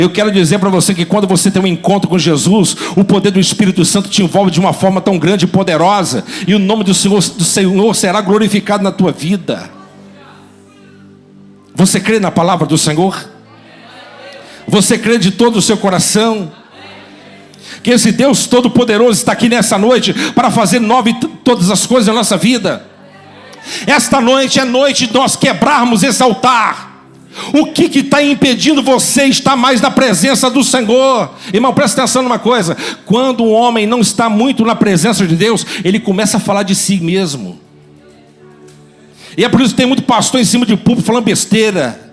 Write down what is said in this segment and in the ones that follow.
Eu quero dizer para você que quando você tem um encontro com Jesus, o poder do Espírito Santo te envolve de uma forma tão grande e poderosa, e o nome do Senhor será glorificado na tua vida. Você crê na palavra do Senhor? Você crê de todo o seu coração que esse Deus Todo-Poderoso está aqui nessa noite para fazer nova todas as coisas na nossa vida? Esta noite é noite de nós quebrarmos esse altar. O que está impedindo você estar mais na presença do Senhor? Irmão, presta atenção numa coisa: quando um homem não está muito na presença de Deus, ele começa a falar de si mesmo. E é por isso que tem muito pastor em cima de púlpito falando besteira.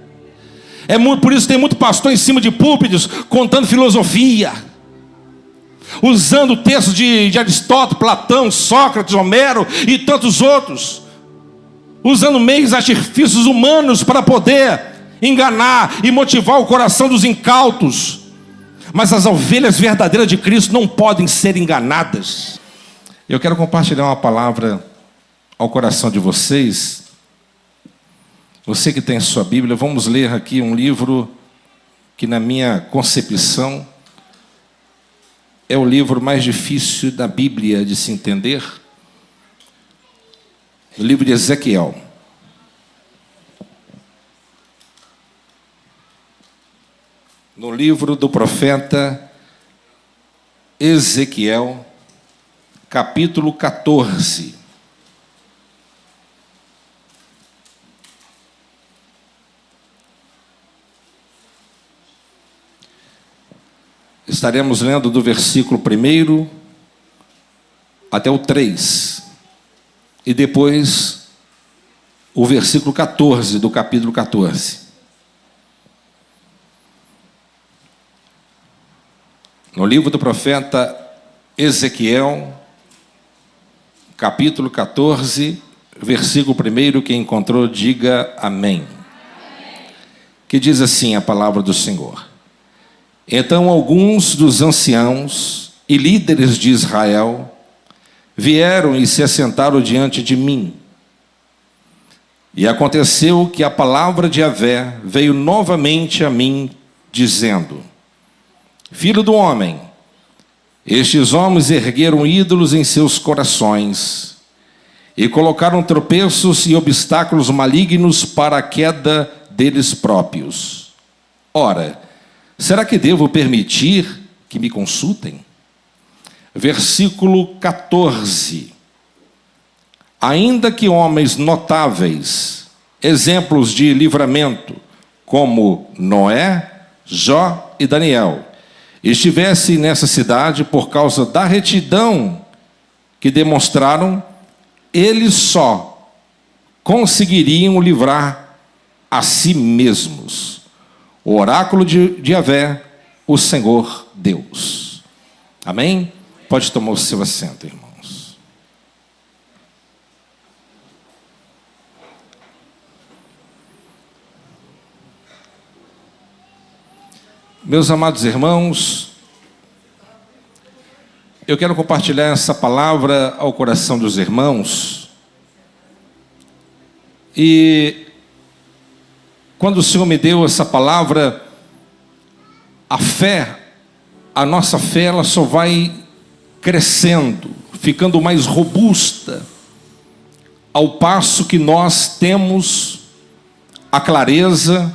Por isso que tem muito pastor em cima de púlpitos contando filosofia, usando textos de Aristóteles, Platão, Sócrates, Homero e tantos outros, usando meios, artifícios humanos para poder enganar e motivar o coração dos incautos. Mas as ovelhas verdadeiras de Cristo não podem ser enganadas. Eu quero compartilhar uma palavra ao coração de vocês. Você que tem sua Bíblia, vamos ler aqui um livro que, na minha concepção, é o livro mais difícil da Bíblia de se entender. O livro de Ezequiel. No livro do profeta Ezequiel, capítulo 14. Estaremos lendo do versículo 1 até o 3. E depois o versículo 14 do capítulo 14. No livro do profeta Ezequiel, capítulo 14, versículo 1, quem encontrou, diga amém. Que diz assim a palavra do Senhor: Então alguns dos anciãos e líderes de Israel vieram e se assentaram diante de mim. E aconteceu que a palavra de Yahvé veio novamente a mim, dizendo: Filho do homem, estes homens ergueram ídolos em seus corações e colocaram tropeços e obstáculos malignos para a queda deles próprios. Ora, será que devo permitir que me consultem? Versículo 14. Ainda que homens notáveis, exemplos de livramento, como Noé, Jó e Daniel, estivessem nessa cidade por causa da retidão que demonstraram, eles só conseguiriam livrar a si mesmos. O oráculo de Yahvé, o Senhor Deus. Amém? Pode tomar o seu assento, irmãos. Meus amados irmãos, eu quero compartilhar essa palavra ao coração dos irmãos. E quando o Senhor me deu essa palavra, a nossa fé, ela só vai crescendo, ficando mais robusta, ao passo que nós temos a clareza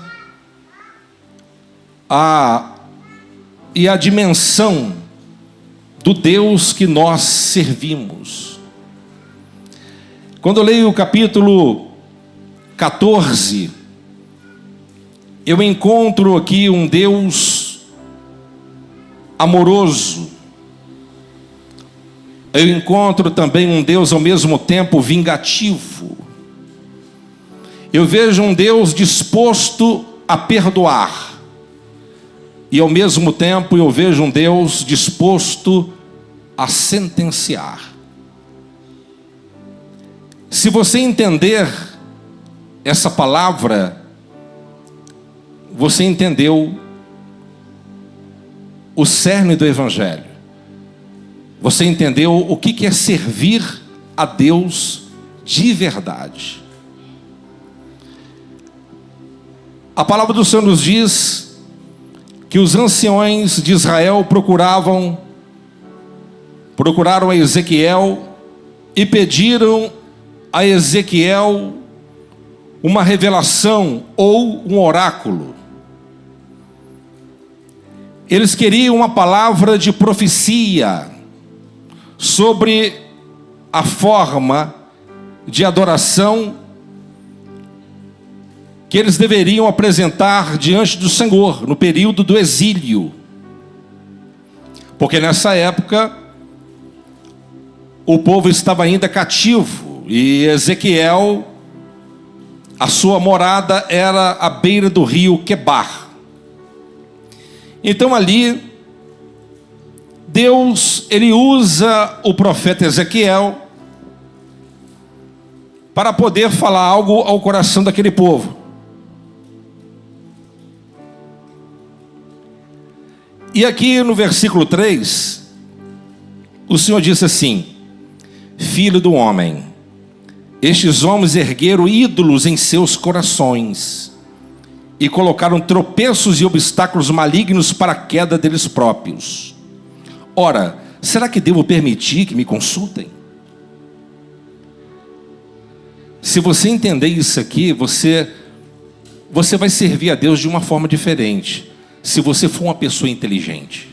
e a dimensão do Deus que nós servimos. Quando eu leio o capítulo 14, eu encontro aqui um Deus amoroso. Eu encontro também um Deus ao mesmo tempo vingativo. Eu vejo um Deus disposto a perdoar. E ao mesmo tempo eu vejo um Deus disposto a sentenciar. Se você entender essa palavra, você entendeu o cerne do Evangelho. Você entendeu o que é servir a Deus de verdade. A palavra do Senhor nos diz que os anciões de Israel procuraram a Ezequiel e pediram a Ezequiel uma revelação ou um oráculo. Eles queriam uma palavra de profecia sobre a forma de adoração que eles deveriam apresentar diante do Senhor no período do exílio. Porque nessa época o povo estava ainda cativo e Ezequiel, a sua morada era à beira do rio Quebar. Então ali Deus, ele usa o profeta Ezequiel para poder falar algo ao coração daquele povo. E aqui no versículo 3, o Senhor disse assim: Filho do homem, estes homens ergueram ídolos em seus corações e colocaram tropeços e obstáculos malignos para a queda deles próprios. Ora, será que devo permitir que me consultem? Se você entender isso aqui, você vai servir a Deus de uma forma diferente, se você for uma pessoa inteligente.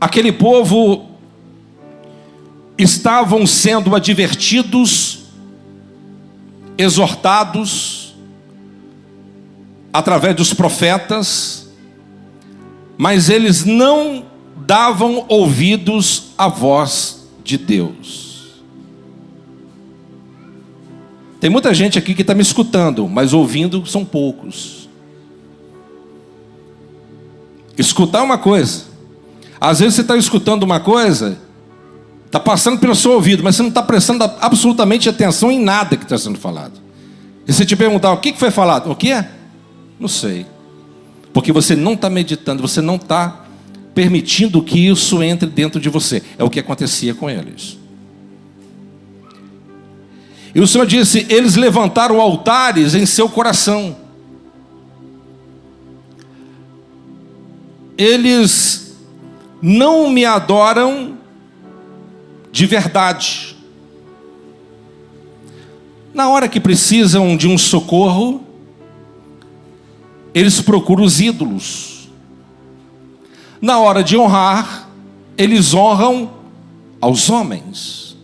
Aquele povo estavam sendo advertidos, exortados através dos profetas, mas eles não davam ouvidos à voz de Deus. Tem muita gente aqui que está me escutando, mas ouvindo são poucos. Escutar é uma coisa. Às vezes você está escutando uma coisa, está passando pelo seu ouvido, mas você não está prestando absolutamente atenção em nada que está sendo falado. E se te perguntar o que foi falado, o que é? Não sei. Porque você não está meditando, você não está permitindo que isso entre dentro de você. É o que acontecia com eles. E o Senhor disse: eles levantaram altares em seu coração. Eles não me adoram de verdade. Na hora que precisam de um socorro, eles procuram os ídolos. Na hora de honrar, eles honram aos homens,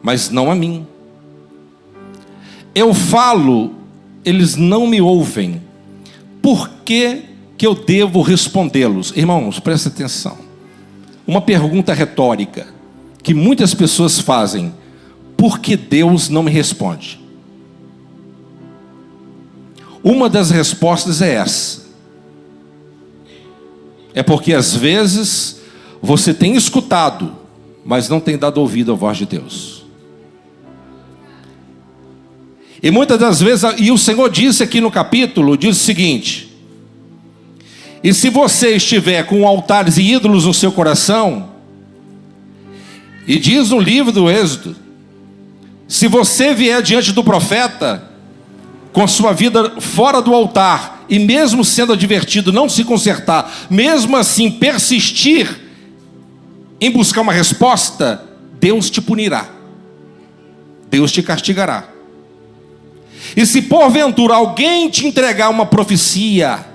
mas não a mim. Eu falo, eles não me ouvem. Por que eu devo respondê-los? Irmãos, prestem atenção. Uma pergunta retórica que muitas pessoas fazem: por que Deus não me responde? Uma das respostas é essa. É porque às vezes você tem escutado, mas não tem dado ouvido à voz de Deus. E muitas das vezes, e o Senhor disse aqui no capítulo, diz o seguinte: e se você estiver com altares e ídolos no seu coração, e diz no livro do Êxodo, se você vier diante do profeta, com sua vida fora do altar, e mesmo sendo advertido, não se consertar, mesmo assim persistir em buscar uma resposta, Deus te punirá, Deus te castigará. E se porventura alguém te entregar uma profecia,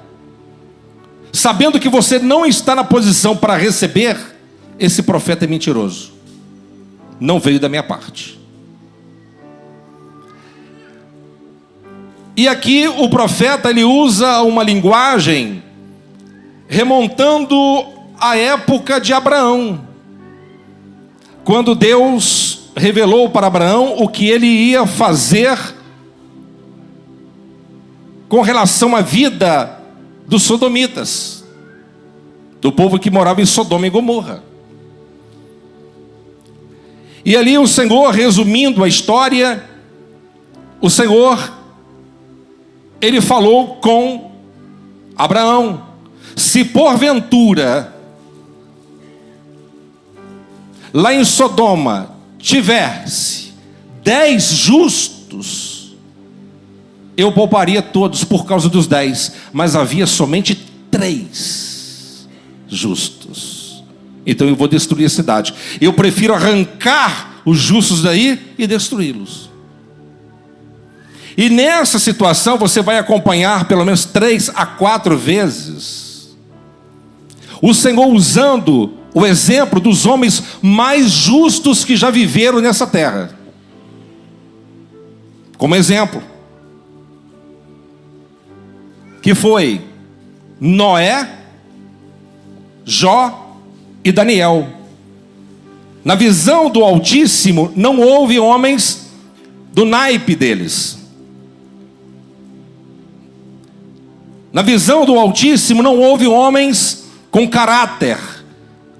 sabendo que você não está na posição para receber, esse profeta é mentiroso, não veio da minha parte. E aqui o profeta, ele usa uma linguagem remontando à época de Abraão, quando Deus revelou para Abraão o que ele ia fazer com relação à vida dos sodomitas, do povo que morava em Sodoma e Gomorra. E ali o Senhor, resumindo a história, o Senhor, ele falou com Abraão: se porventura lá em Sodoma tivesse 10 justos, eu pouparia todos por causa dos 10, mas havia somente 3 justos. Então eu vou destruir a cidade. Eu prefiro arrancar os justos daí e destruí-los. E nessa situação você vai acompanhar pelo menos 3 a 4 vezes o Senhor usando o exemplo dos homens mais justos que já viveram nessa terra. Como exemplo, que foi Noé, Jó e Daniel. Na visão do Altíssimo, não houve homens do naipe deles. Na visão do Altíssimo, não houve homens com caráter,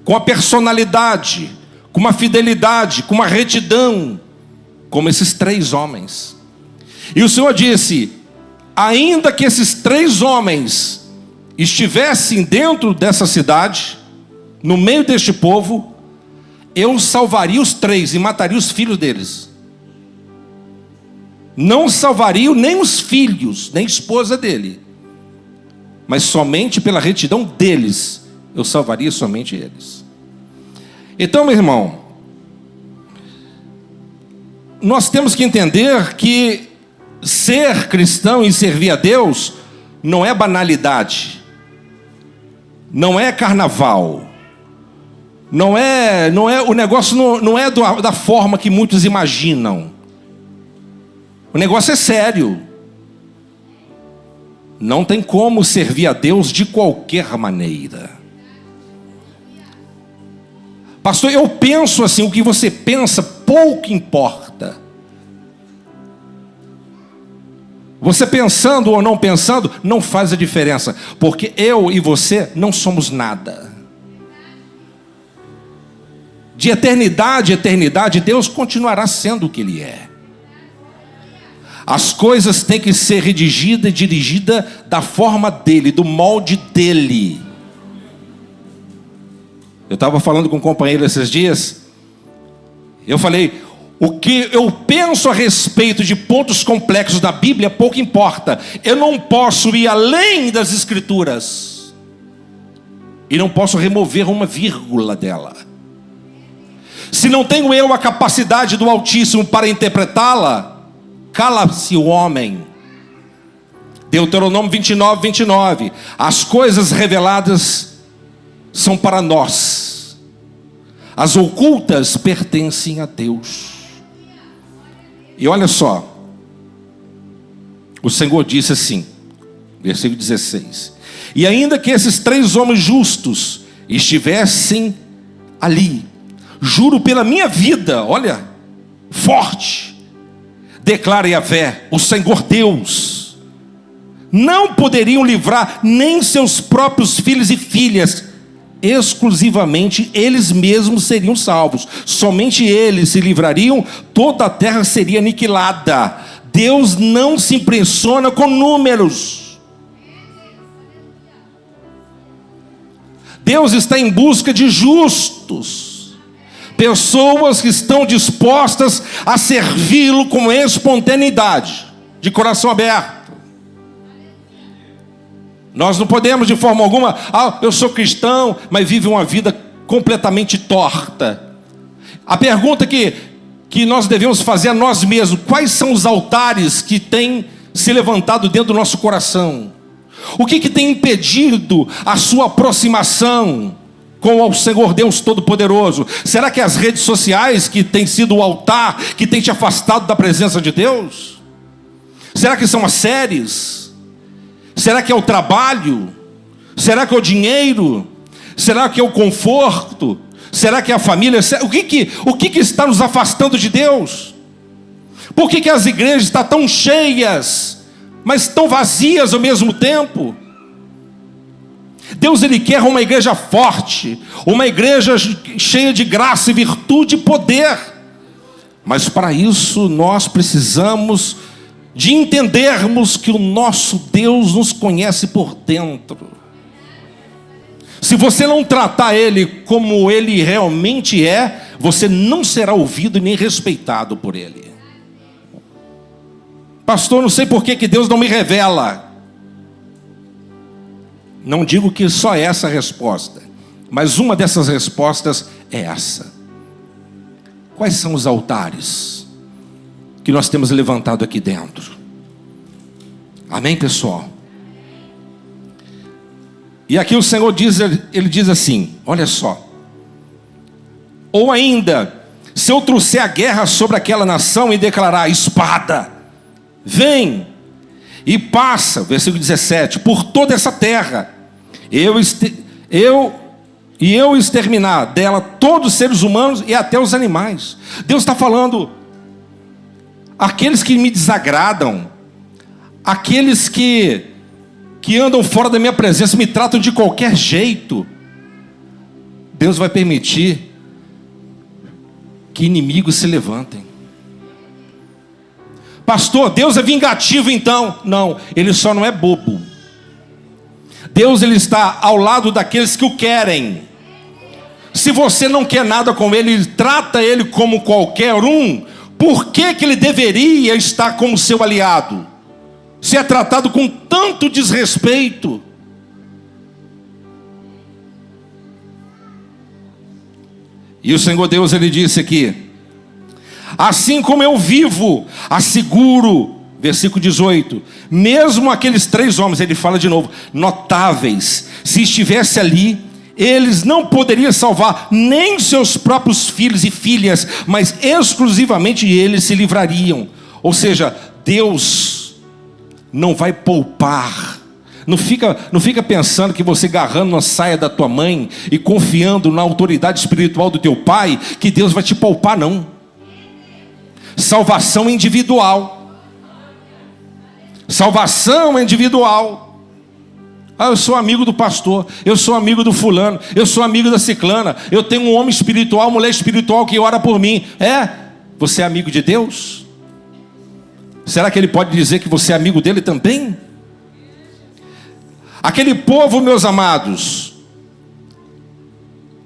com a personalidade, com uma fidelidade, com uma retidão, como esses 3 homens. E o Senhor disse: ainda que esses 3 homens estivessem dentro dessa cidade, no meio deste povo, eu salvaria os 3 e mataria os filhos deles. Não salvaria nem os filhos, nem a esposa dele, mas somente pela retidão deles, eu salvaria somente eles. Então, meu irmão, nós temos que entender que ser cristão e servir a Deus não é banalidade, não é carnaval, não é o negócio não é da forma que muitos imaginam. O negócio é sério. Não tem como servir a Deus de qualquer maneira. Pastor, eu penso assim, o que você pensa pouco importa. Você pensando ou não pensando, não faz a diferença, porque eu e você não somos nada. De eternidade a eternidade, Deus continuará sendo o que Ele é. As coisas têm que ser redigidas e dirigidas da forma dEle, do molde dEle. Eu estava falando com um companheiro esses dias, eu falei, o que eu penso a respeito de pontos complexos da Bíblia pouco importa. Eu não posso ir além das Escrituras e não posso remover uma vírgula dela. Se não tenho eu a capacidade do Altíssimo para interpretá-la, cala-se o homem. Deuteronômio 29, 29. As coisas reveladas são para nós, as ocultas pertencem a Deus. E olha só, o Senhor disse assim, versículo 16: e ainda que esses 3 homens justos estivessem ali, juro pela minha vida, olha, forte, declara Yahvé, o Senhor Deus, não poderiam livrar nem seus próprios filhos e filhas, exclusivamente eles mesmos seriam salvos, somente eles se livrariam, toda a terra seria aniquilada. Deus não se impressiona com números. Deus está em busca de justos, pessoas que estão dispostas a servi-lo com espontaneidade, de coração aberto. Nós não podemos de forma alguma, eu sou cristão, mas vive uma vida completamente torta. A pergunta que nós devemos fazer a nós mesmos: quais são os altares que têm se levantado dentro do nosso coração? O que tem impedido a sua aproximação com o Senhor Deus Todo-Poderoso? Será que é as redes sociais que têm sido o altar que tem te afastado da presença de Deus? Será que são as séries? Será que é o trabalho? Será que é o dinheiro? Será que é o conforto? Será que é a família? O que está nos afastando de Deus? Por que as igrejas estão tão cheias, mas tão vazias ao mesmo tempo? Deus, Ele quer uma igreja forte, uma igreja cheia de graça e virtude e poder. Mas para isso nós precisamos de entendermos que o nosso Deus nos conhece por dentro. Se você não tratar Ele como Ele realmente é, você não será ouvido nem respeitado por Ele. Pastor, não sei por que Deus não me revela. Não digo que só essa a resposta, mas uma dessas respostas é essa. Quais são os altares que nós temos levantado aqui dentro? Amém, pessoal? E aqui o Senhor diz, ele diz assim, olha só. Ou ainda, se eu trouxer a guerra sobre aquela nação e declarar: espada, vem e passa, versículo 17, por toda essa terra, eu exterminar dela todos os seres humanos e até os animais. Deus está falando, aqueles que me desagradam, aqueles que andam fora da minha presença, me tratam de qualquer jeito, Deus vai permitir que inimigos se levantem. Pastor, Deus é vingativo então? Não, Ele só não é bobo. Deus, Ele está ao lado daqueles que o querem. Se você não quer nada com Ele, trata Ele como qualquer um, por que Ele deveria estar como seu aliado? Se é tratado com tanto desrespeito. E o Senhor Deus, Ele disse aqui: assim como eu vivo, asseguro, versículo 18, mesmo aqueles 3 homens, ele fala de novo, notáveis, se estivesse ali, eles não poderiam salvar nem seus próprios filhos e filhas, mas exclusivamente eles se livrariam. Ou seja, Deus não vai poupar. Não fica pensando que você agarrando na saia da tua mãe e confiando na autoridade espiritual do teu pai, que Deus vai te poupar, não. Salvação individual. Salvação individual. Ah, eu sou amigo do pastor, eu sou amigo do fulano, eu sou amigo da ciclana, eu tenho um homem espiritual, mulher espiritual que ora por mim. Você é amigo de Deus? Será que Ele pode dizer que você é amigo dele também? Aquele povo, meus amados,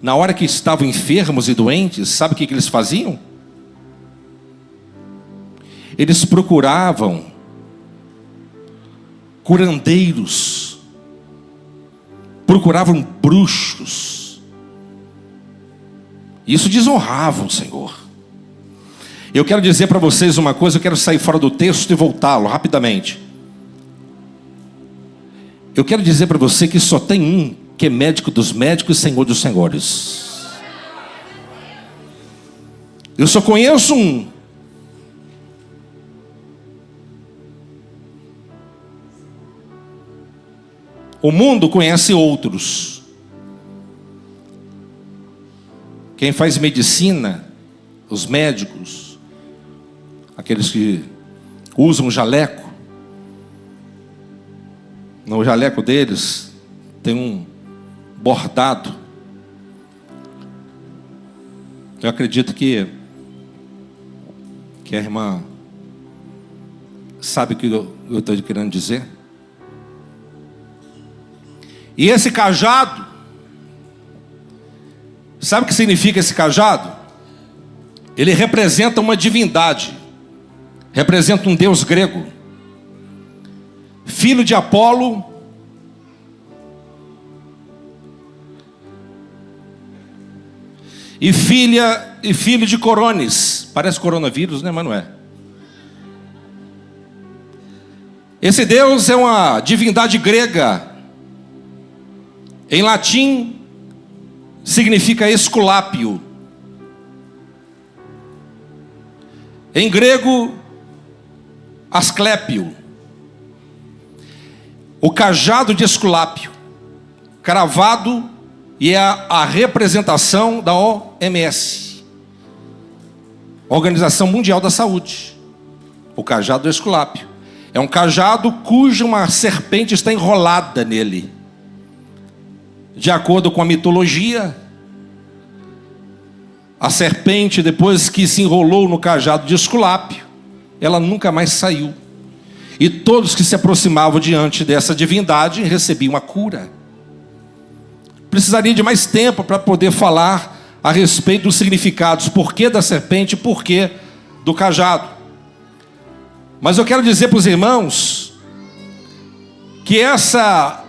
na hora que estavam enfermos e doentes, sabe o que eles faziam? Eles procuravam curandeiros, procuravam bruxos. Isso desonrava o Senhor. Eu quero dizer para vocês uma coisa, eu quero sair fora do texto e voltá-lo rapidamente. Eu quero dizer para você que só tem um que é médico dos médicos e Senhor dos senhores. Eu só conheço um. O mundo conhece outros. Quem faz medicina, os médicos, aqueles que usam jaleco, no jaleco deles tem um bordado. Eu acredito que a irmã sabe o que eu estou querendo dizer. E esse cajado, sabe o que significa esse cajado? Ele representa uma divindade, representa um deus grego, filho de Apolo, e filho de Coronis. Parece coronavírus, né? Mas não é. Esse deus é uma divindade grega. Em latim significa Esculápio. Em grego, Asclépio. O cajado de Esculápio, cravado, e é a representação da OMS, Organização Mundial da Saúde. O cajado do Esculápio é um cajado cuja uma serpente está enrolada nele. De acordo com a mitologia, a serpente, depois que se enrolou no cajado de Esculápio, ela nunca mais saiu. E todos que se aproximavam diante dessa divindade recebiam a cura. Precisaria de mais tempo para poder falar a respeito dos significados, porquê da serpente e porquê do cajado. Mas eu quero dizer para os irmãos que essa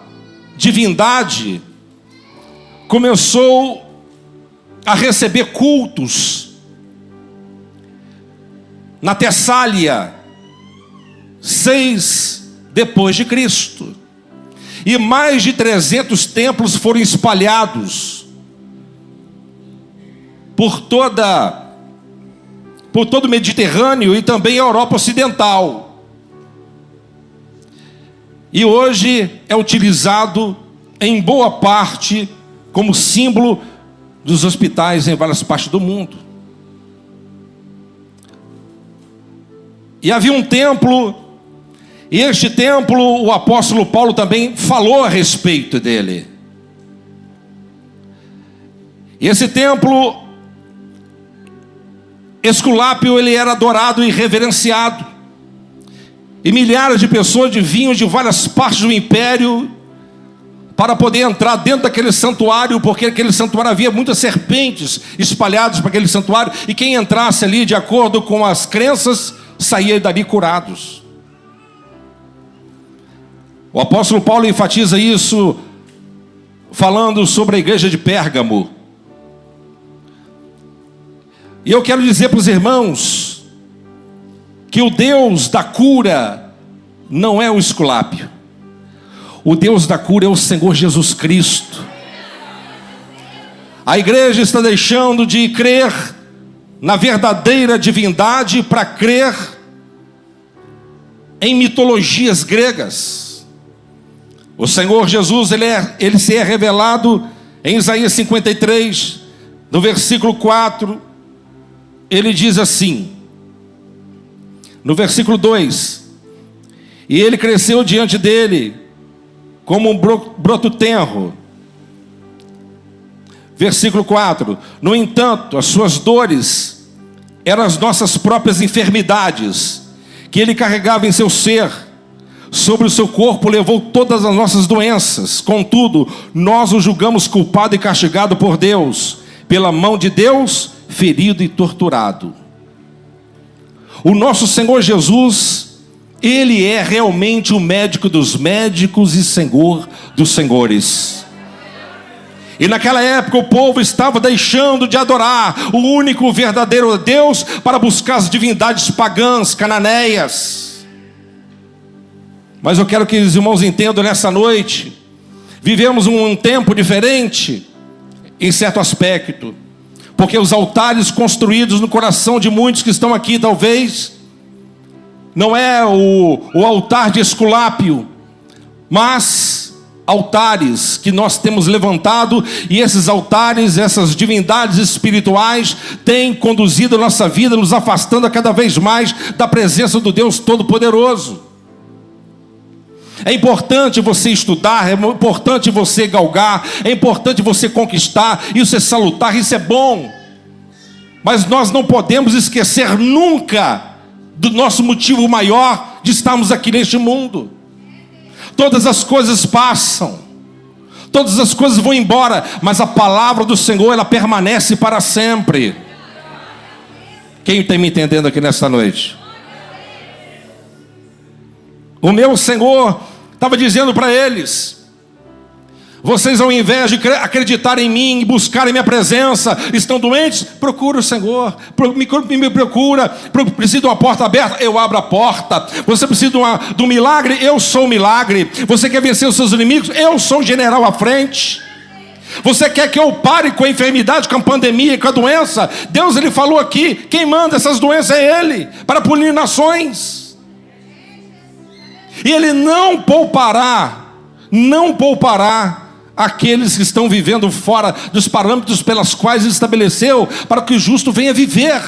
divindade começou a receber cultos na Tessália 6 depois de Cristo. E mais de 300 templos foram espalhados por todo o Mediterrâneo e também a Europa Ocidental. E hoje é utilizado em boa parte como símbolo dos hospitais em várias partes do mundo. E havia um templo, e este templo, o apóstolo Paulo também falou a respeito dele. E esse templo, Esculápio, ele era adorado e reverenciado. E milhares de pessoas vinham de várias partes do império para poder entrar dentro daquele santuário, porque aquele santuário havia muitas serpentes espalhadas para aquele santuário, e quem entrasse ali de acordo com as crenças, saía dali curados. O apóstolo Paulo enfatiza isso falando sobre a igreja de Pérgamo. E eu quero dizer para os irmãos que o Deus da cura não é o Esculápio. O Deus da cura é o Senhor Jesus Cristo. A igreja está deixando de crer na verdadeira divindade para crer em mitologias gregas. O Senhor Jesus, ele se é revelado em Isaías 53, no versículo 4, ele diz assim, no versículo 2, e ele cresceu diante dele como um broto tenro. Versículo 4, no entanto, as suas dores eram as nossas próprias enfermidades, que ele carregava em seu ser. Sobre o seu corpo levou todas as nossas doenças. Contudo, nós o julgamos culpado e castigado por Deus, pela mão de Deus, ferido e torturado. O nosso Senhor Jesus, ele é realmente o médico dos médicos e Senhor dos senhores. E naquela época o povo estava deixando de adorar o único verdadeiro Deus para buscar as divindades pagãs, cananeias. Mas eu quero que os irmãos entendam nessa noite, vivemos um tempo diferente em certo aspecto, porque os altares construídos no coração de muitos que estão aqui, talvez, não é o altar de Esculápio, mas altares que nós temos levantado, e esses altares, essas divindades espirituais, têm conduzido a nossa vida, nos afastando cada vez mais da presença do Deus Todo-Poderoso. É importante você estudar, é importante você galgar, é importante você conquistar, isso é salutar, isso é bom. Mas nós não podemos esquecer nunca do nosso motivo maior de estarmos aqui neste mundo. Todas as coisas passam, todas as coisas vão embora, mas a palavra do Senhor, ela permanece para sempre. Quem está me entendendo aqui nesta noite? O meu Senhor estava dizendo para eles: vocês, ao invés de acreditarem em mim e buscarem minha presença, estão doentes? Procura o Senhor, me procura. Precisa de uma porta aberta? Eu abro a porta. Você precisa de um milagre? Eu sou o milagre. Você quer vencer os seus inimigos? Eu sou o general à frente. Você quer que eu pare com a enfermidade, com a pandemia, com a doença? Deus, ele falou aqui, quem manda essas doenças é Ele, para punir nações. E Ele não poupará aqueles que estão vivendo fora dos parâmetros pelos quais Ele estabeleceu, para que o justo venha viver.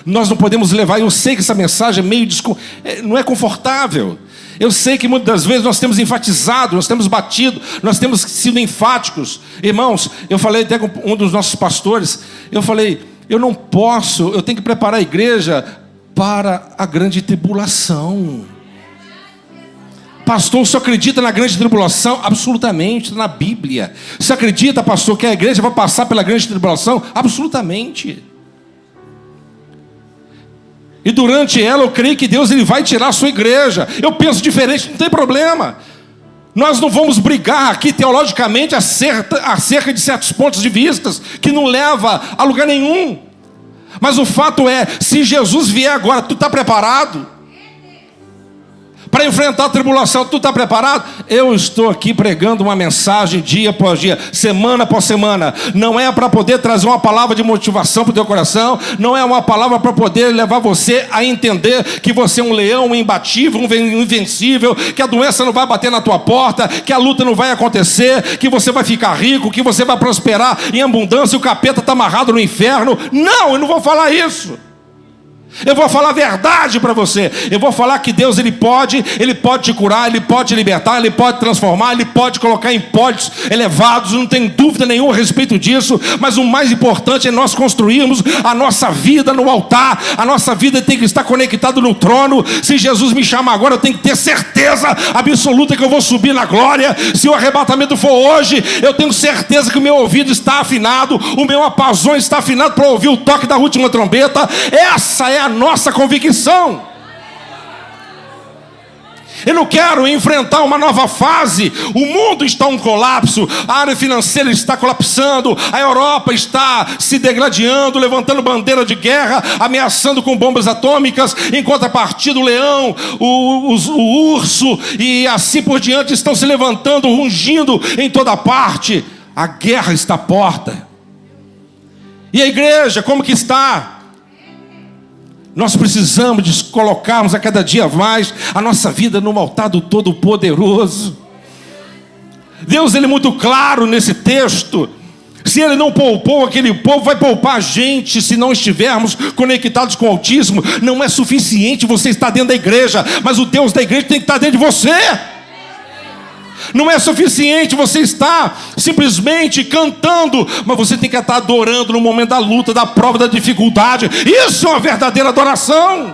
Nós não podemos levar, eu sei que essa mensagem é meio não é confortável. Eu sei que muitas das vezes nós temos enfatizado, nós temos batido, nós temos sido enfáticos. Irmãos, eu falei até com um dos nossos pastores, eu falei, eu não posso, eu tenho que preparar a igreja para a grande tribulação. Pastor, você acredita na grande tribulação? Absolutamente, está na Bíblia. Você acredita, pastor, que a igreja vai passar pela grande tribulação? Absolutamente. E durante ela eu creio que Deus ele vai tirar a sua igreja. Eu penso diferente, não tem problema. Nós não vamos brigar aqui teologicamente acerca de certos pontos de vista que não leva a lugar nenhum. Mas o fato é, se Jesus vier agora, tu está preparado? Para enfrentar a tribulação, tu está preparado? Eu estou aqui pregando uma mensagem dia após dia, semana após semana. Não é para poder trazer uma palavra de motivação para o teu coração. Não é uma palavra para poder levar você a entender que você é um leão, um imbatível, um invencível, que a doença não vai bater na tua porta, que a luta não vai acontecer, que você vai ficar rico, que você vai prosperar em abundância e o capeta está amarrado no inferno. Não, eu não vou falar isso. Eu vou falar a verdade para você. Eu vou falar que Deus ele pode te curar, Ele pode te libertar, Ele pode transformar, Ele pode colocar em pódios elevados. Não tem dúvida nenhuma a respeito disso. Mas o mais importante é nós construirmos a nossa vida no altar. A nossa vida tem que estar conectada no trono. Se Jesus me chamar agora, eu tenho que ter certeza absoluta que eu vou subir na glória. Se o arrebatamento for hoje, eu tenho certeza que o meu ouvido está afinado, o meu apazão está afinado para ouvir o toque da última trombeta. Essa é a nossa convicção. Eu não quero enfrentar uma nova fase. O mundo está um colapso, a área financeira está colapsando, a Europa está se degradando, levantando bandeira de guerra, ameaçando com bombas atômicas, enquanto a partir do leão, o urso e assim por diante estão se levantando, rugindo em toda parte. A guerra está à porta. E a igreja, como que está? Nós precisamos de colocarmos a cada dia mais a nossa vida no altar do Todo-Poderoso. Deus ele é muito claro nesse texto. Se Ele não poupou aquele povo, vai poupar a gente se não estivermos conectados com o Altíssimo. Não é suficiente você estar dentro da igreja, mas o Deus da igreja tem que estar dentro de você. Não é suficiente você estar simplesmente cantando, mas você tem que estar adorando no momento da luta, da prova, da dificuldade. Isso é uma verdadeira adoração.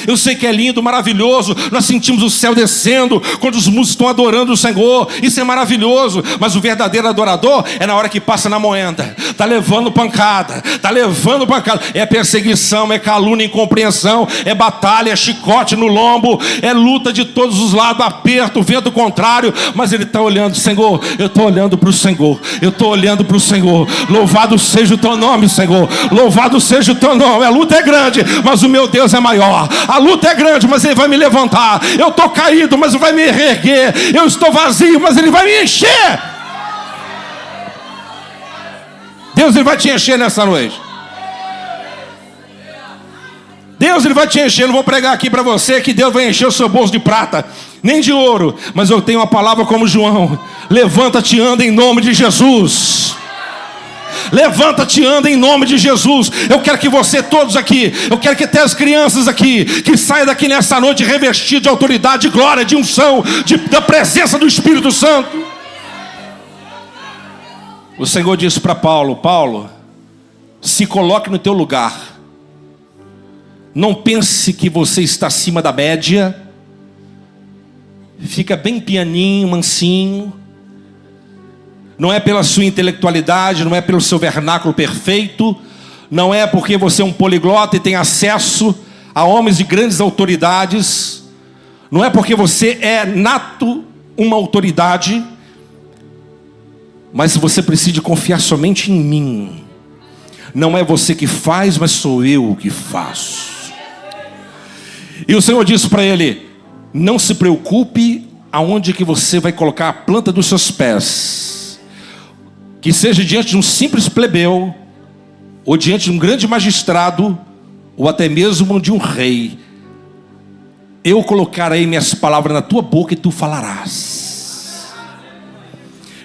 Eu sei que é lindo, maravilhoso. Nós sentimos o céu descendo quando os músicos estão adorando o Senhor. Isso é maravilhoso. Mas o verdadeiro adorador é na hora que passa na moenda. Está levando pancada. É perseguição, é calúnia, incompreensão, é batalha, é chicote no lombo, é luta de todos os lados, aperto, vento contrário. Mas ele está olhando, Senhor, eu estou olhando para o Senhor. Louvado seja o teu nome, Senhor. Louvado seja o teu nome. A luta é grande, mas o meu Deus é maior. A luta é grande, mas Ele vai me levantar. Eu estou caído, mas Ele vai me reerguer. Eu estou vazio, mas Ele vai me encher. Deus ele vai te encher nessa noite. Deus ele vai te encher. Eu não vou pregar aqui para você que Deus vai encher o seu bolso de prata, nem de ouro. Mas eu tenho uma palavra como João. Levanta-te e anda em nome de Jesus. Levanta-te e anda em nome de Jesus. Eu quero que você todos aqui, eu quero que até as crianças aqui, que saiam daqui nessa noite revestidos de autoridade, de glória, de unção, da presença do Espírito Santo. O Senhor disse para Paulo: Paulo, se coloque no teu lugar. Não pense que você está acima da média. Fica bem pianinho, mansinho. Não é pela sua intelectualidade, não é pelo seu vernáculo perfeito, não é porque você é um poliglota e tem acesso a homens de grandes autoridades, não é porque você é nato uma autoridade, mas você precisa confiar somente em mim. Não é você que faz, mas sou eu que faço. E o Senhor disse para ele: não se preocupe aonde que você vai colocar a planta dos seus pés. Que seja diante de um simples plebeu, ou diante de um grande magistrado, ou até mesmo de um rei. Eu colocarei minhas palavras na tua boca e tu falarás.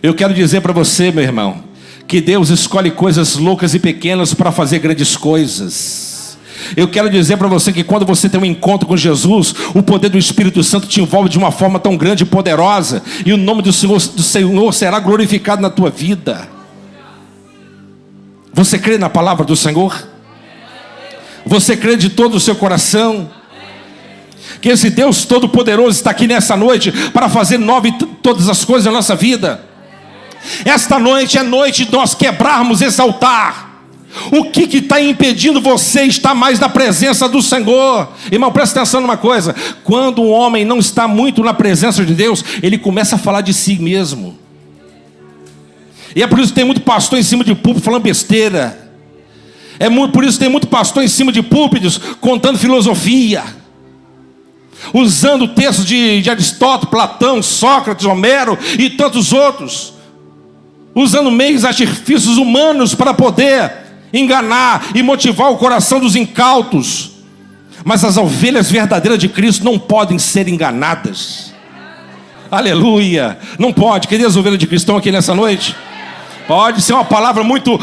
Eu quero dizer para você, meu irmão, que Deus escolhe coisas loucas e pequenas para fazer grandes coisas. Eu quero dizer para você que quando você tem um encontro com Jesus, o poder do Espírito Santo te envolve de uma forma tão grande e poderosa, e o nome do Senhor será glorificado na tua vida. Você crê na palavra do Senhor? Você crê de todo o seu coração que esse Deus Todo-Poderoso está aqui nessa noite para fazer nova todas as coisas na nossa vida? Esta noite é noite de nós quebrarmos esse altar. O que está impedindo você estar mais na presença do Senhor? Irmão, presta atenção numa coisa. Quando um homem não está muito na presença de Deus, ele começa a falar de si mesmo. E é por isso que tem muito pastor em cima de púlpito falando besteira. Por isso que tem muito pastor em cima de púlpitos contando filosofia, usando textos de Aristóteles, Platão, Sócrates, Homero e tantos outros, usando meios, artifícios humanos para poder enganar e motivar o coração dos incautos. Mas as ovelhas verdadeiras de Cristo não podem ser enganadas. Aleluia! Não pode. Queridas ovelhas de Cristo estão aqui nessa noite? Pode ser uma palavra muito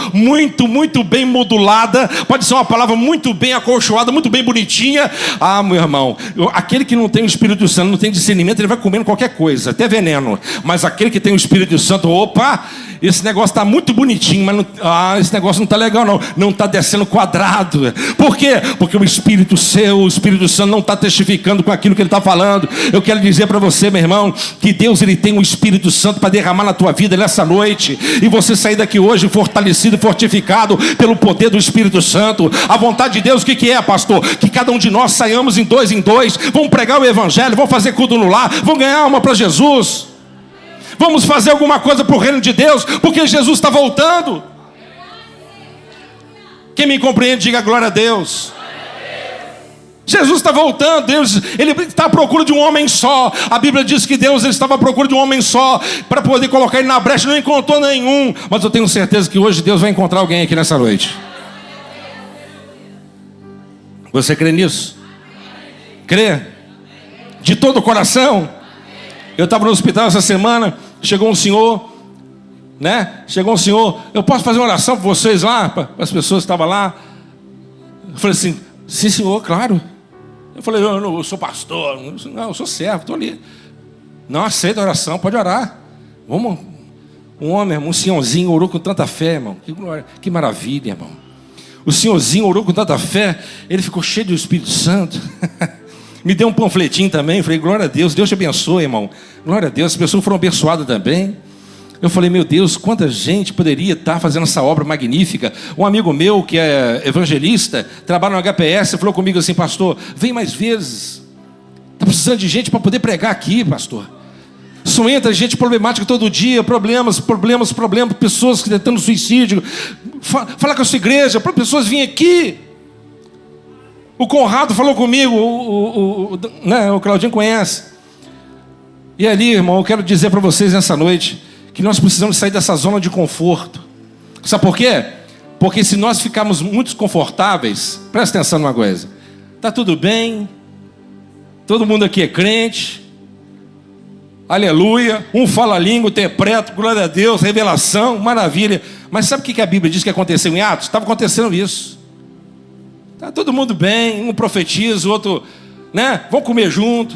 bem modulada, pode ser uma palavra muito bem acolchoada, muito bem bonitinha. Ah, meu irmão, aquele que não tem o Espírito Santo, não tem discernimento, ele vai comendo qualquer coisa, até veneno. Mas aquele que tem o Espírito Santo, opa, esse negócio está muito bonitinho, mas esse negócio não está legal não está descendo quadrado. Por quê? Porque o Espírito Santo não está testificando com aquilo que ele está falando. Eu quero dizer para você, meu irmão, que Deus ele tem um Espírito Santo para derramar na tua vida nessa noite, e você sair daqui hoje fortalecido e fortificado pelo poder do Espírito Santo. A vontade de Deus, o que é, pastor? Que cada um de nós saiamos em dois, vamos pregar o Evangelho, vamos fazer culto no lar, vamos ganhar alma para Jesus, vamos fazer alguma coisa para o reino de Deus, porque Jesus está voltando. Quem me compreende, diga glória a Deus. Jesus está voltando. Deus, ele está à procura de um homem só. A Bíblia diz que Deus ele estava à procura de um homem só para poder colocar ele na brecha, não encontrou nenhum. Mas eu tenho certeza que hoje Deus vai encontrar alguém aqui nessa noite. Você crê nisso? Crê? De todo o coração? Eu estava no hospital essa semana, chegou um senhor, eu posso fazer uma oração para vocês lá, para as pessoas que estavam lá? Eu falei assim, sim senhor, claro. Eu falei, eu sou pastor, não, eu sou servo, estou ali. Não aceita a oração, pode orar. Vamos. Um homem, um senhorzinho orou com tanta fé, irmão. Que maravilha, irmão. O senhorzinho orou com tanta fé, ele ficou cheio do Espírito Santo. Me deu um panfletinho também, falei, glória a Deus, Deus te abençoe, irmão. Glória a Deus, as pessoas foram abençoadas também. Eu falei, meu Deus, quanta gente poderia estar fazendo essa obra magnífica. Um amigo meu que é evangelista, trabalha no HPS, falou comigo assim, pastor, vem mais vezes. Está precisando de gente para poder pregar aqui, pastor. Só entra gente problemática todo dia, problemas, pessoas que tentando suicídio. Fala com a sua igreja, para pessoas virem aqui. O Conrado falou comigo, o Claudinho conhece. E ali, irmão, eu quero dizer para vocês nessa noite, que nós precisamos sair dessa zona de conforto. Sabe por quê? Porque se nós ficarmos muito confortáveis, presta atenção numa coisa, está tudo bem, todo mundo aqui é crente, aleluia, um fala a língua, interpreta, glória a Deus, revelação, maravilha. Mas sabe o que a Bíblia diz que aconteceu em Atos? Estava acontecendo isso. Está todo mundo bem, um profetiza, o outro, vão comer junto,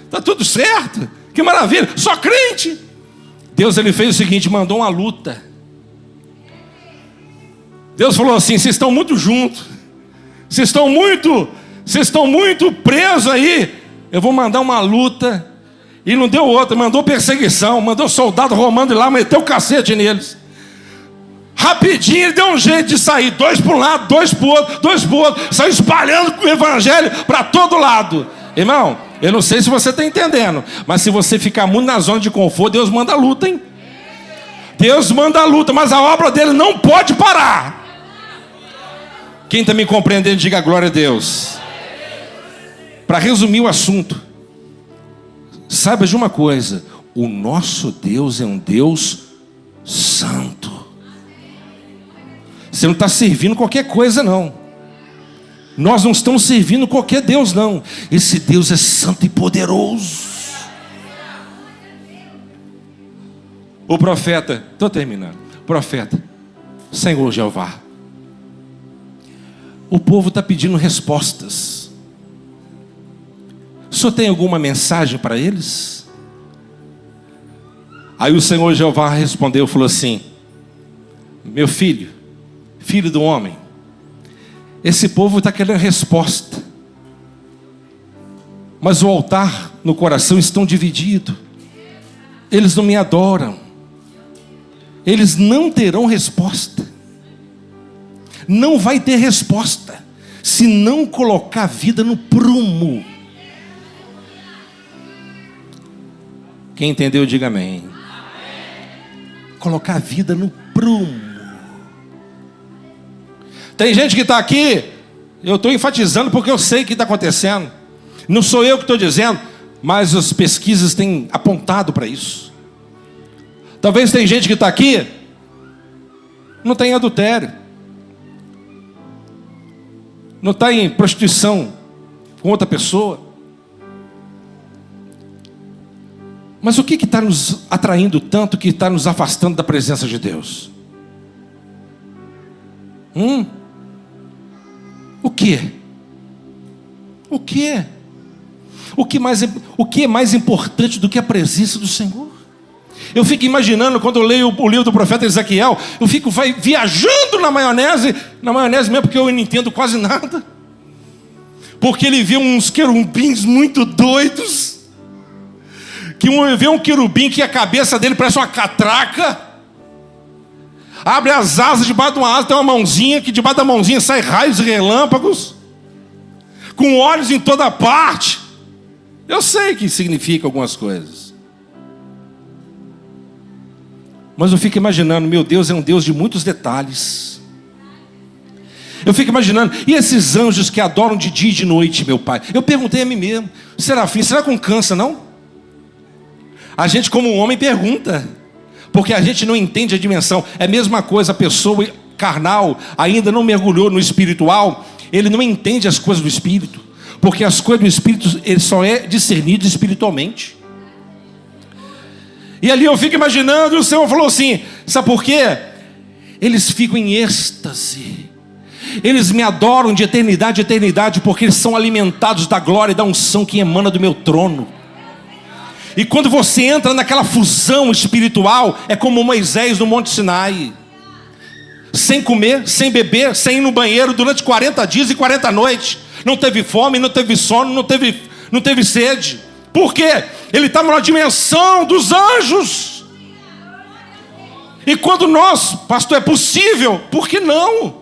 está tudo certo, que maravilha, só crente. Deus ele fez o seguinte, mandou uma luta. Deus falou assim, vocês estão muito juntos, vocês estão muito presos aí, eu vou mandar uma luta. E não deu outra, mandou perseguição, mandou soldado romano ir lá, meteu o cacete neles. Rapidinho ele deu um jeito de sair, 2 para um lado, 2 para o outro, 2 para o outro, saiu espalhando o evangelho para todo lado. Irmão, eu não sei se você está entendendo, mas se você ficar muito na zona de conforto, Deus manda a luta, hein? Deus manda a luta, mas a obra dele não pode parar. Quem está me compreendendo, diga glória a Deus. Para resumir o assunto, saiba de uma coisa, o nosso Deus é um Deus santo. Você não está servindo qualquer coisa não. Nós não estamos servindo qualquer Deus não. Esse Deus é santo e poderoso. O profeta, estou terminando. Profeta, Senhor Jeová, o povo está pedindo respostas. O senhor tem alguma mensagem para eles? Aí o Senhor Jeová respondeu, falou assim, meu filho, filho do homem, esse povo está querendo resposta, mas o altar no coração estão dividido, eles não me adoram, eles não terão resposta. não vai ter resposta se não colocar a vida no prumo. Quem entendeu, diga amém. Colocar a vida no prumo. Tem gente que está aqui, eu estou enfatizando porque eu sei o que está acontecendo. Não sou eu que estou dizendo, mas as pesquisas têm apontado para isso. Talvez tem gente que está aqui, não tem adultério, não está em prostituição com outra pessoa. Mas o que está nos atraindo tanto que está nos afastando da presença de Deus? O quê? O quê? O que é mais importante do que a presença do Senhor? Eu fico imaginando, quando eu leio o livro do profeta Ezequiel, eu fico viajando na maionese mesmo, porque eu não entendo quase nada. Porque ele vê uns querubins muito doidos. Vê um querubim que a cabeça dele parece uma catraca. Abre as asas, debaixo de uma asa tem uma mãozinha, que debaixo da mãozinha sai raios e relâmpagos, com olhos em toda parte. Eu sei que significa algumas coisas, mas eu fico imaginando, meu Deus é um Deus de muitos detalhes. Eu fico imaginando, e esses anjos que adoram de dia e de noite, meu Pai? Eu perguntei a mim mesmo, serafim, será que não cansa não? A gente como homem pergunta, porque a gente não entende a dimensão. É a mesma coisa, a pessoa carnal ainda não mergulhou no espiritual, ele não entende as coisas do Espírito, porque as coisas do Espírito ele só é discernido espiritualmente. E ali eu fico imaginando, e o Senhor falou assim, sabe por quê? Eles ficam em êxtase, eles me adoram de eternidade a eternidade, porque eles são alimentados da glória e da unção que emana do meu trono. E quando você entra naquela fusão espiritual, é como Moisés no Monte Sinai, sem comer, sem beber, sem ir no banheiro durante 40 dias e 40 noites. Não teve fome, não teve sono, não teve sede. Por quê? Ele estava na dimensão dos anjos. E quando nós, pastor, é possível, por que não?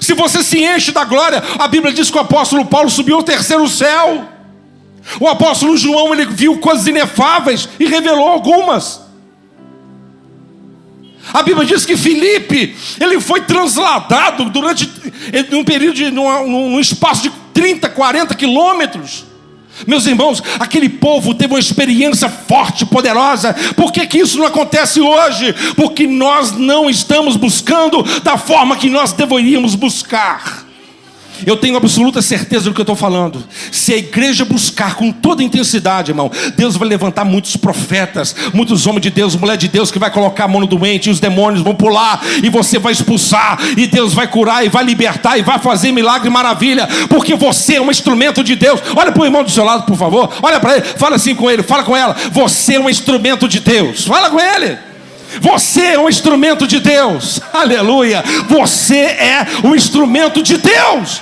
Se você se enche da glória, a Bíblia diz que o apóstolo Paulo subiu ao terceiro céu. O apóstolo João, ele viu coisas inefáveis e revelou algumas. A Bíblia diz que Filipe, ele foi transladado durante um período num espaço de 30, 40 quilômetros. Meus irmãos, aquele povo teve uma experiência forte, poderosa. Por que isso não acontece hoje? Porque nós não estamos buscando da forma que nós deveríamos buscar. Eu tenho absoluta certeza do que eu estou falando. Se a igreja buscar com toda intensidade, irmão, Deus vai levantar muitos profetas, muitos homens de Deus, mulher de Deus, que vai colocar a mão no doente, e os demônios vão pular, e você vai expulsar, e Deus vai curar, e vai libertar, e vai fazer milagre e maravilha, porque você é um instrumento de Deus. Olha para o irmão do seu lado, por favor. Olha para ele, fala assim com ele, fala com ela. Você é um instrumento de Deus. Fala com ele. Você é um instrumento de Deus. Aleluia. Você é um instrumento de Deus.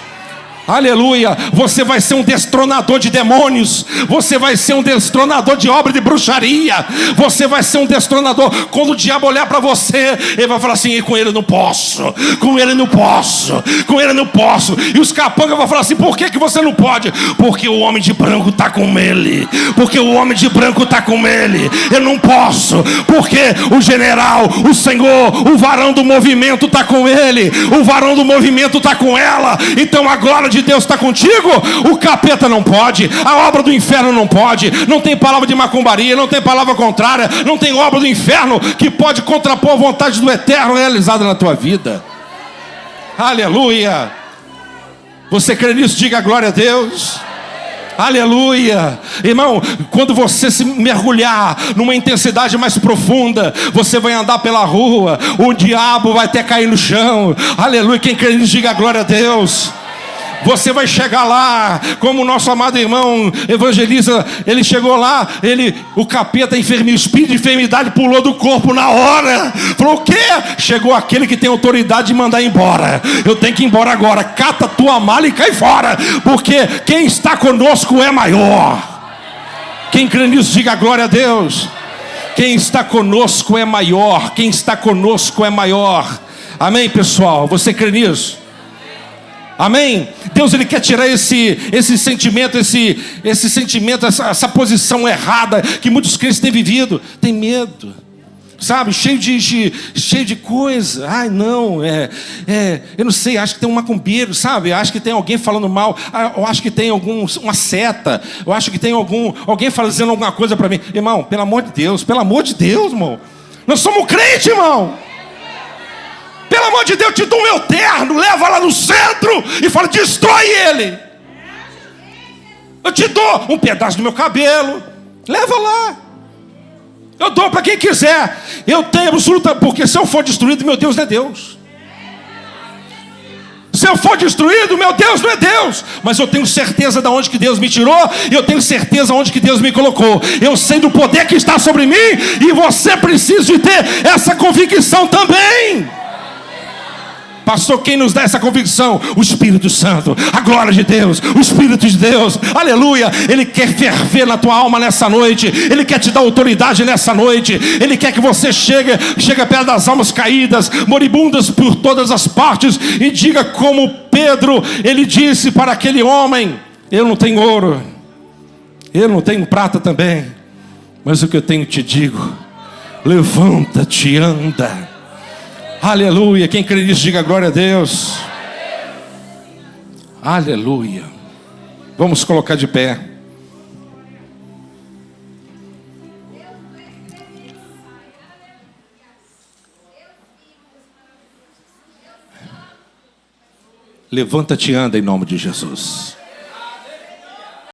Aleluia, você vai ser um destronador de demônios, você vai ser um destronador de obra de bruxaria, você vai ser um destronador. Quando o diabo olhar para você, ele vai falar assim, com ele eu não posso, com ele não posso, com ele não posso. E os capangas vão falar assim, por que você não pode? Porque o homem de branco está com ele, porque o homem de branco está com ele. Eu não posso, porque o general, o Senhor, o varão do movimento está com ele, o varão do movimento está com ela. Então a glória de Deus está contigo, o capeta não pode, a obra do inferno não pode, não tem palavra de macumbaria, não tem palavra contrária, não tem obra do inferno que pode contrapor a vontade do eterno realizada na tua vida. Aleluia. Você crê nisso? Diga glória a Deus. Aleluia. Irmão, quando você se mergulhar numa intensidade mais profunda, você vai andar pela rua, o diabo vai até cair no chão. Aleluia. Quem crê nisso, diga glória a Deus. Você vai chegar lá, como o nosso amado irmão evangelista, ele chegou lá, o capeta, o espírito de enfermidade pulou do corpo na hora. Falou, o quê? Chegou aquele que tem autoridade de mandar embora. Eu tenho que ir embora agora. Cata tua mala e cai fora, porque quem está conosco é maior. Quem crê nisso, diga glória a Deus. Quem está conosco é maior. Quem está conosco é maior. Amém, pessoal? Você crê nisso? Amém? Deus, Ele quer tirar esse sentimento, esse sentimento, essa posição errada que muitos crentes têm vivido. Tem medo, sabe? Cheio de coisa. Ai, não, eu não sei, acho que tem um macumbeiro, sabe? Acho que tem alguém falando mal. Eu acho que tem uma seta. Eu acho que tem alguém fazendo alguma coisa para mim. Irmão, pelo amor de Deus, irmão. Nós somos crentes, irmão. Pelo amor de Deus, te dou um meu terno, leva lá no centro e fala, destrói ele. Eu te dou um pedaço do meu cabelo, leva lá. Eu dou para quem quiser. Eu tenho absoluta, porque se eu for destruído, meu Deus não é Deus. Se eu for destruído, meu Deus não é Deus. Mas eu tenho certeza de onde que Deus me tirou, e eu tenho certeza de onde que Deus me colocou. Eu sei do poder que está sobre mim, e você precisa de ter essa convicção também. Pastor, quem nos dá essa convicção? O Espírito Santo, a glória de Deus, o Espírito de Deus, aleluia. Ele quer ferver na tua alma nessa noite. Ele quer te dar autoridade nessa noite. Ele quer que você chegue perto das almas caídas, moribundas por todas as partes, e diga como Pedro, ele disse para aquele homem: eu não tenho ouro, eu não tenho prata também, mas o que eu tenho te digo, levanta-te e anda. Aleluia, quem crê nisso diga glória a Deus. Aleluia. Vamos colocar de pé. Levanta-te e anda em nome de Jesus.